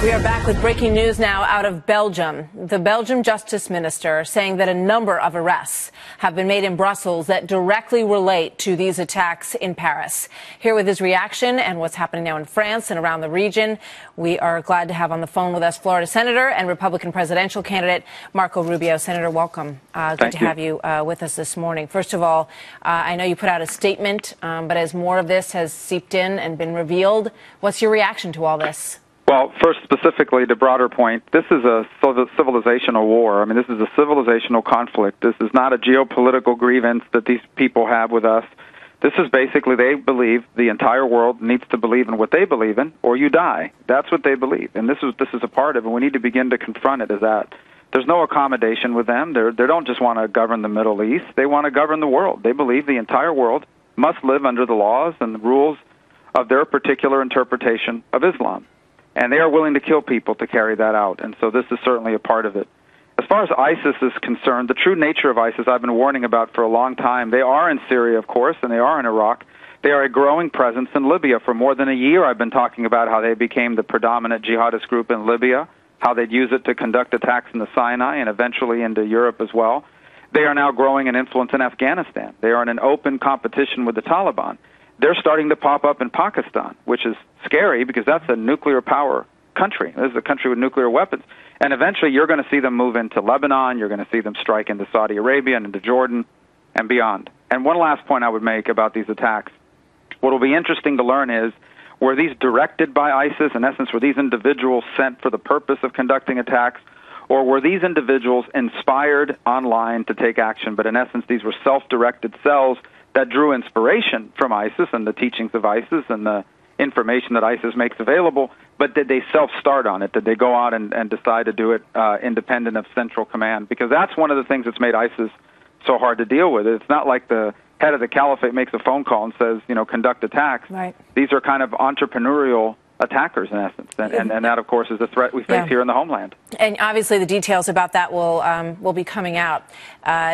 We are back with breaking news now out of Belgium. The Belgian Justice Minister saying that a number of arrests have been made in Brussels that directly relate to these attacks in Paris. Here with his reaction and what's happening now in France and around the region, we are glad to have on the phone with us Florida Senator and Republican presidential candidate Marco Rubio. Senator, welcome. Good to have you with us this morning. First of all, I know you put out a statement, but as more of this has seeped in and been revealed, what's your reaction to all this? Well, first, specifically, the broader point, this is a civilizational war. I mean, this is a civilizational conflict. This is not a geopolitical grievance that these people have with us. This is basically, they believe the entire world needs to believe in what they believe in, or you die. That's what they believe. And this is a part of it, and we need to begin to confront it as that. There's no accommodation with them. They don't just want to govern the Middle East. They want to govern the world. They believe the entire world must live under the laws and the rules of their particular interpretation of Islam. And they are willing to kill people to carry that out. And so this is certainly a part of it. As far as ISIS is concerned, the true nature of ISIS I've been warning about for a long time. They are in Syria, of course, and they are in Iraq. They are a growing presence in Libya. For more than a year, I've been talking about how they became the predominant jihadist group in Libya, how they'd use it to conduct attacks in the Sinai and eventually into Europe as well. They are now growing in influence in Afghanistan. They are in an open competition with the Taliban. They're starting to pop up in Pakistan, which is scary because that's a nuclear power country. This is a country with nuclear weapons. And eventually you're going to see them move into Lebanon. You're going to see them strike into Saudi Arabia and into Jordan and beyond. And one last point I would make about these attacks. What will be interesting to learn is, were these directed by ISIS? In essence, were these individuals sent for the purpose of conducting attacks? Or were these individuals inspired online to take action? But in essence, these were self-directed cells that drew inspiration from ISIS and the teachings of ISIS and the information that ISIS makes available, but did they self-start on it? Did they go out and decide to do it independent of central command? Because that's one of the things that's made ISIS so hard to deal with. It's not like the head of the caliphate makes a phone call and says, conduct attacks. Right. These are kind of entrepreneurial attackers, in essence, and that, of course, is a threat we face here in the homeland. And obviously the details about that will be coming out.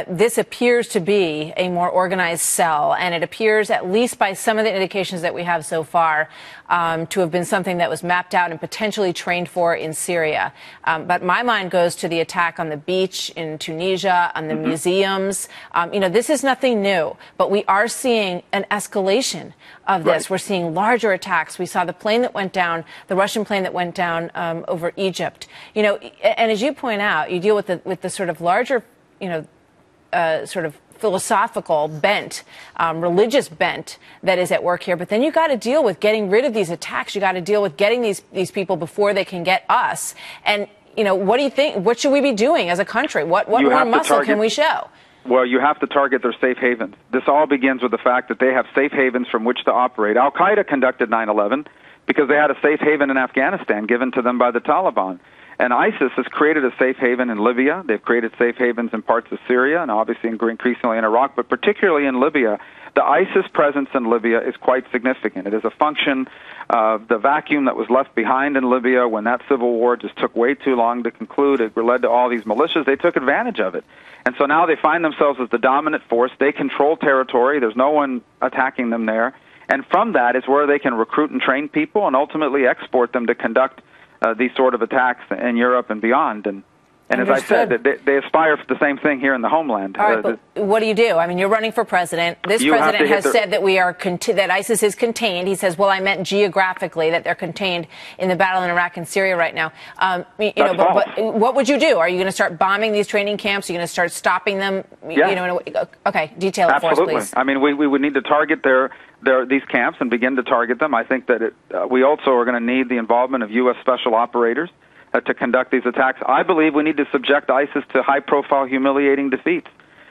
This appears to be a more organized cell, and it appears, at least by some of the indications that we have so far, to have been something that was mapped out and potentially trained for in Syria. But my mind goes to the attack on the beach in Tunisia, on the museums. This is nothing new, but we are seeing an escalation of this. Right. We're seeing larger attacks. We saw the plane that went down, the Russian plane that went down over Egypt. And as you point out, you deal with the sort of larger, sort of philosophical bent, religious bent that is at work here. But then you got to deal with getting rid of these attacks. You got to deal with getting these people before they can get us. And what do you think? What should we be doing as a country? What more muscle can we show? Well, you have to target their safe havens. This all begins with the fact that they have safe havens from which to operate. Al-Qaeda conducted 9/11 because they had a safe haven in Afghanistan given to them by the Taliban. And ISIS has created a safe haven in Libya. They've created safe havens in parts of Syria and obviously increasingly in Iraq, but particularly in Libya. The ISIS presence in Libya is quite significant. It is a function of the vacuum that was left behind in Libya when that civil war just took way too long to conclude. It led to all these militias. They took advantage of it. And so now they find themselves as the dominant force. They control territory. There's no one attacking them there. And from that is where they can recruit and train people and ultimately export them to conduct these sort of attacks in Europe and beyond. And as I said, they aspire for the same thing here in the homeland. All right, but what do you do? I mean, you're running for president. This president has said that that ISIS is contained. He says, well, I meant geographically, that they're contained in the battle in Iraq and Syria right now. But what would you do? Are you going to start bombing these training camps? Are you going to start stopping them? Yeah. Okay, detail it for us, please. I mean, we would need to target these camps and begin to target them. I think that we also are going to need the involvement of U.S. special operators to conduct these attacks. I believe we need to subject ISIS to high-profile, humiliating defeats,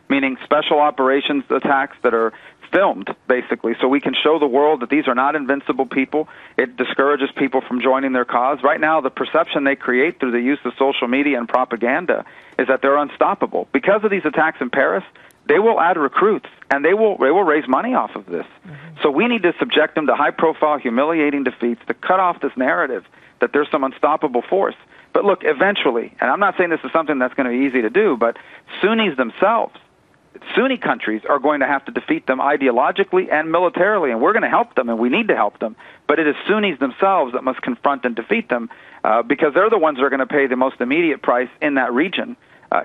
meaning special operations attacks that are filmed, basically, so we can show the world that these are not invincible people. It discourages people from joining their cause. Right now, the perception they create through the use of social media and propaganda is that they're unstoppable. Because of these attacks in Paris, they will add recruits, and they will raise money off of this. So we need to subject them to high-profile, humiliating defeats to cut off this narrative that there's some unstoppable force. But look, eventually, and I'm not saying this is something that's going to be easy to do, but Sunnis themselves Sunni countries are going to have to defeat them ideologically and militarily, and we're going to help them, and we need to help them. But it is Sunnis themselves that must confront and defeat them because they're the ones that are going to pay the most immediate price in that region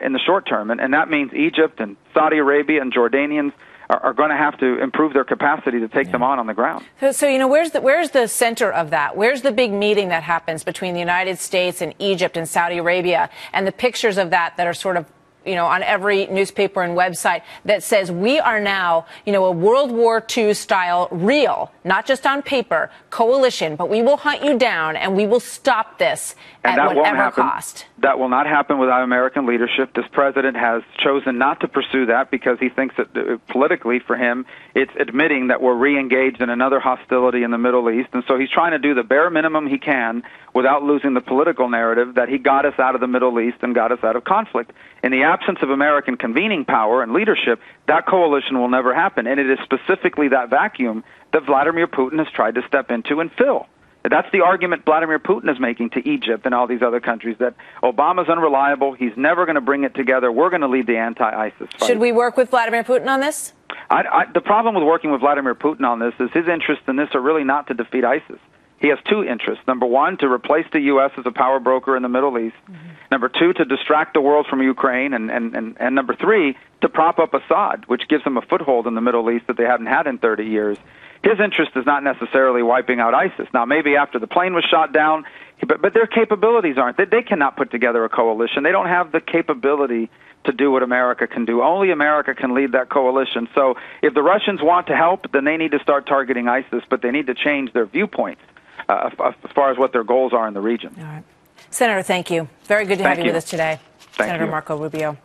in the short term. And that means Egypt and Saudi Arabia and Jordanians are going to have to improve their capacity to take them on the ground. So where's the center of that? Where's the big meeting that happens between the United States and Egypt and Saudi Arabia, and the pictures of that are sort of on every newspaper and website that says we are now, a World War II style real, not just on paper, coalition, but we will hunt you down and we will stop this at whatever cost. That will not happen without American leadership. This president has chosen not to pursue that because he thinks that politically for him, it's admitting that we're re-engaged in another hostility in the Middle East. And so he's trying to do the bare minimum he can without losing the political narrative that he got us out of the Middle East and got us out of conflict. In the absence of American convening power and leadership, that coalition will never happen. And it is specifically that vacuum that Vladimir Putin has tried to step into and fill. That's the argument Vladimir Putin is making to Egypt and all these other countries, that Obama's unreliable, he's never going to bring it together, we're going to lead the anti-ISIS fight. Should we work with Vladimir Putin on this? The problem with working with Vladimir Putin on this is his interests in this are really not to defeat ISIS. He has two interests. Number one, to replace the U.S. as a power broker in the Middle East. Mm-hmm. Number two, to distract the world from Ukraine. And number three, to prop up Assad, which gives them a foothold in the Middle East that they hadn't had in 30 years. His interest is not necessarily wiping out ISIS. Now, maybe after the plane was shot down, but their capabilities aren't. They cannot put together a coalition. They don't have the capability to do what America can do. Only America can lead that coalition. So if the Russians want to help, then they need to start targeting ISIS, but they need to change their viewpoints as far as what their goals are in the region. All right. Senator, thank you. Very good to have you with us today. Thank Senator you. Marco Rubio.